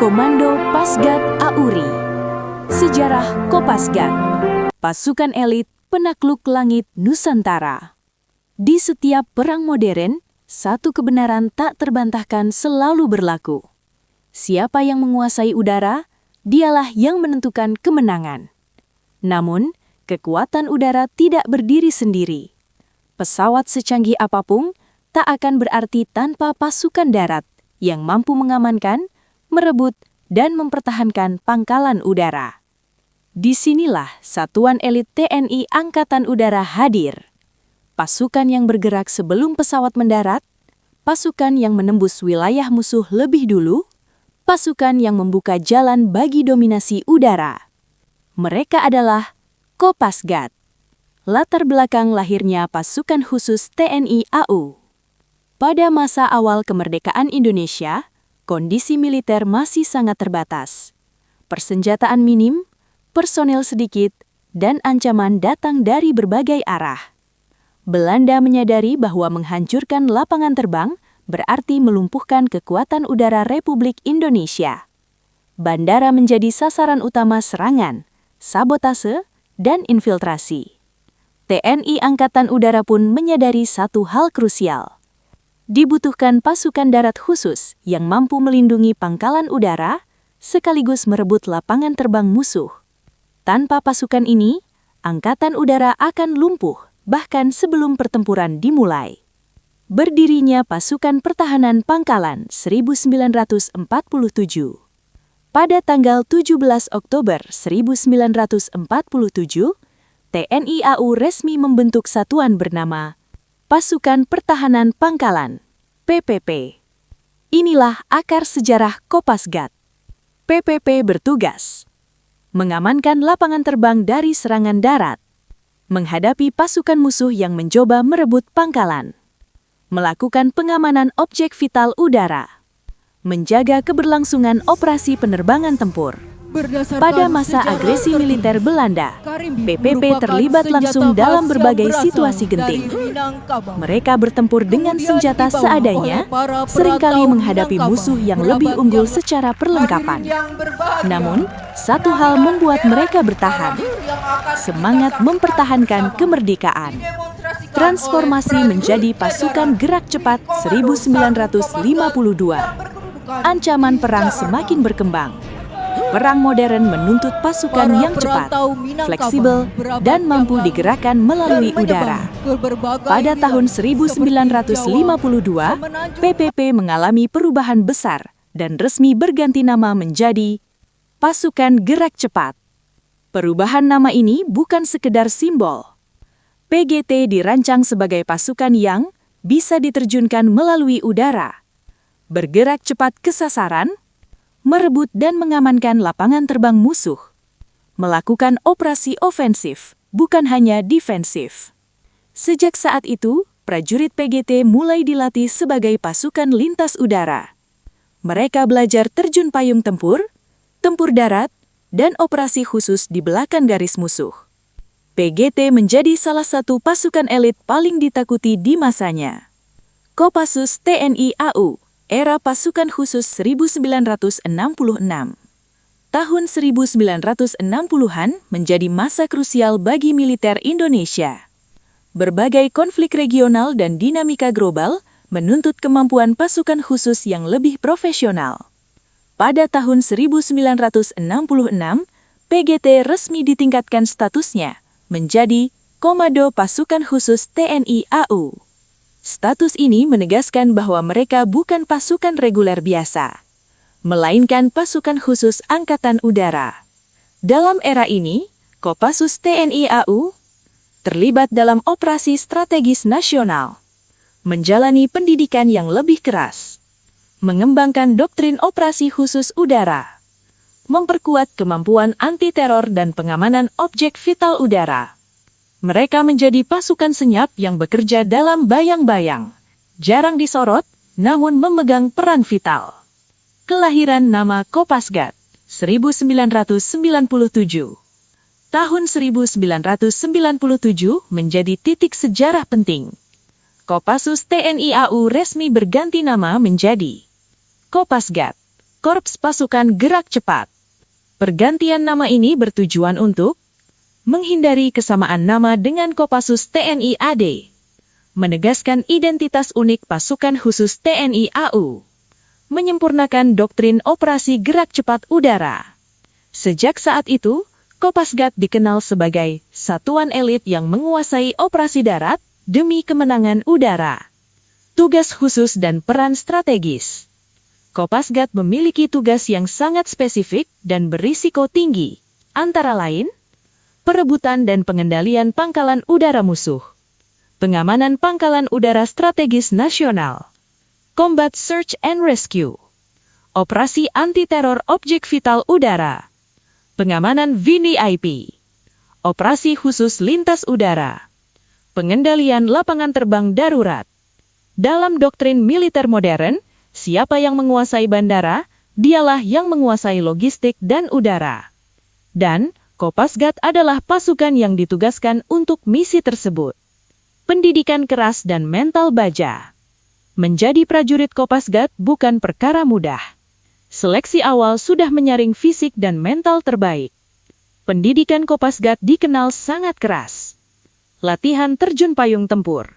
Komando Pasgat Auri. Sejarah Kopasgat, pasukan elit penakluk langit Nusantara. Di setiap perang modern, satu kebenaran tak terbantahkan selalu berlaku. Siapa yang menguasai udara, dialah yang menentukan kemenangan. Namun, kekuatan udara tidak berdiri sendiri. Pesawat secanggih apapun tak akan berarti tanpa pasukan darat yang mampu mengamankan, merebut, dan mempertahankan pangkalan udara. Disinilah satuan elit TNI Angkatan Udara hadir. Pasukan yang bergerak sebelum pesawat mendarat, pasukan yang menembus wilayah musuh lebih dulu, pasukan yang membuka jalan bagi dominasi udara. Mereka adalah Kopasgat. Latar belakang lahirnya pasukan khusus TNI AU. Pada masa awal kemerdekaan Indonesia, kondisi militer masih sangat terbatas. Persenjataan minim, personel sedikit, dan ancaman datang dari berbagai arah. Belanda menyadari bahwa menghancurkan lapangan terbang berarti melumpuhkan kekuatan udara Republik Indonesia. Bandara menjadi sasaran utama serangan, sabotase, dan infiltrasi. TNI Angkatan Udara pun menyadari satu hal krusial. Dibutuhkan pasukan darat khusus yang mampu melindungi pangkalan udara sekaligus merebut lapangan terbang musuh. Tanpa pasukan ini, Angkatan Udara akan lumpuh bahkan sebelum pertempuran dimulai. Berdirinya Pasukan Pertahanan Pangkalan 1947. Pada tanggal 17 Oktober 1947, TNI AU resmi membentuk satuan bernama Pasukan Pertahanan Pangkalan, PPP. Inilah akar sejarah Kopasgat. PPP bertugas mengamankan lapangan terbang dari serangan darat, menghadapi pasukan musuh yang mencoba merebut pangkalan, melakukan pengamanan objek vital udara, menjaga keberlangsungan operasi penerbangan tempur. Pada masa agresi militer Belanda, PPP terlibat langsung dalam berbagai situasi genting. Mereka bertempur dengan senjata seadanya, seringkali menghadapi musuh yang lebih unggul secara perlengkapan. Namun, satu hal membuat mereka bertahan: semangat mempertahankan kemerdekaan. Transformasi menjadi pasukan gerak cepat 1952. Ancaman perang semakin berkembang. Perang modern menuntut pasukan yang cepat, fleksibel, dan mampu digerakkan melalui udara. Pada tahun 1952, PPP mengalami perubahan besar dan resmi berganti nama menjadi Pasukan Gerak Cepat. Perubahan nama ini bukan sekedar simbol. PGT dirancang sebagai pasukan yang bisa diterjunkan melalui udara, bergerak cepat ke sasaran, merebut dan mengamankan lapangan terbang musuh, melakukan operasi ofensif, bukan hanya defensif. Sejak saat itu, prajurit PGT mulai dilatih sebagai pasukan lintas udara. Mereka belajar terjun payung tempur, tempur darat, dan operasi khusus di belakang garis musuh. PGT menjadi salah satu pasukan elit paling ditakuti di masanya. Kopassus TNI AU era pasukan khusus 1966. Tahun 1960-an menjadi masa krusial bagi militer Indonesia. Berbagai konflik regional dan dinamika global menuntut kemampuan pasukan khusus yang lebih profesional. Pada tahun 1966, PGT resmi ditingkatkan statusnya menjadi Komando Pasukan Khusus TNI AU. Status ini menegaskan bahwa mereka bukan pasukan reguler biasa, melainkan pasukan khusus Angkatan Udara. Dalam era ini, Kopassus TNI AU terlibat dalam operasi strategis nasional, menjalani pendidikan yang lebih keras, mengembangkan doktrin operasi khusus udara, memperkuat kemampuan anti-teror dan pengamanan objek vital udara. Mereka menjadi pasukan senyap yang bekerja dalam bayang-bayang, jarang disorot, namun memegang peran vital. Kelahiran nama Kopasgat, 1997. Tahun 1997 menjadi titik sejarah penting. Kopassus TNI AU resmi berganti nama menjadi Kopasgat, Korps Pasukan Gerak Cepat. Pergantian nama ini bertujuan untuk menghindari kesamaan nama dengan Kopassus TNI AD, menegaskan identitas unik pasukan khusus TNI AU, menyempurnakan doktrin operasi gerak cepat udara. Sejak saat itu, Kopasgat dikenal sebagai satuan elit yang menguasai operasi darat demi kemenangan udara. Tugas khusus dan peran strategis. Kopasgat memiliki tugas yang sangat spesifik dan berisiko tinggi, antara lain, perebutan dan pengendalian pangkalan udara musuh, pengamanan pangkalan udara strategis nasional, combat search and rescue, operasi anti-teror objek vital udara, pengamanan VVIP, operasi khusus lintas udara, pengendalian lapangan terbang darurat. Dalam doktrin militer modern, siapa yang menguasai bandara, dialah yang menguasai logistik dan udara. Dan Kopasgat adalah pasukan yang ditugaskan untuk misi tersebut. Pendidikan keras dan mental baja. Menjadi prajurit Kopasgat bukan perkara mudah. Seleksi awal sudah menyaring fisik dan mental terbaik. Pendidikan Kopasgat dikenal sangat keras. Latihan terjun payung tempur.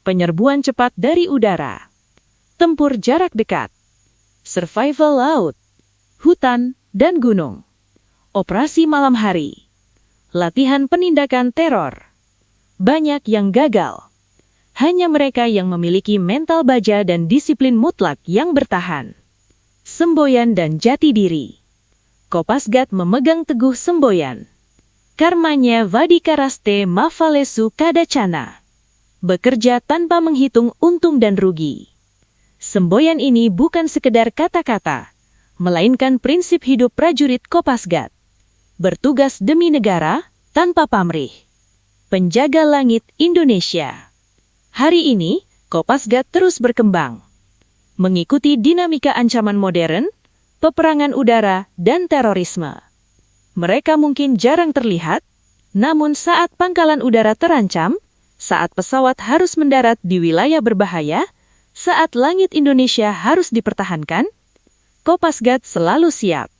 Penyerbuan cepat dari udara. Tempur jarak dekat. Survival laut. Hutan dan gunung. Operasi malam hari. Latihan penindakan teror. Banyak yang gagal. Hanya mereka yang memiliki mental baja dan disiplin mutlak yang bertahan. Semboyan dan jati diri. Kopasgat memegang teguh semboyan. Karmanya vadikaraste mafalesu kadacana. Bekerja tanpa menghitung untung dan rugi. Semboyan ini bukan sekedar kata-kata, melainkan prinsip hidup prajurit Kopasgat. Bertugas demi negara, tanpa pamrih. Penjaga langit Indonesia. Hari ini, Kopasgat terus berkembang. Mengikuti dinamika ancaman modern, peperangan udara, dan terorisme. Mereka mungkin jarang terlihat, namun saat pangkalan udara terancam, saat pesawat harus mendarat di wilayah berbahaya, saat langit Indonesia harus dipertahankan, Kopasgat selalu siap.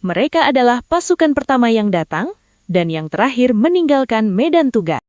Mereka adalah pasukan pertama yang datang, dan yang terakhir meninggalkan medan tugas.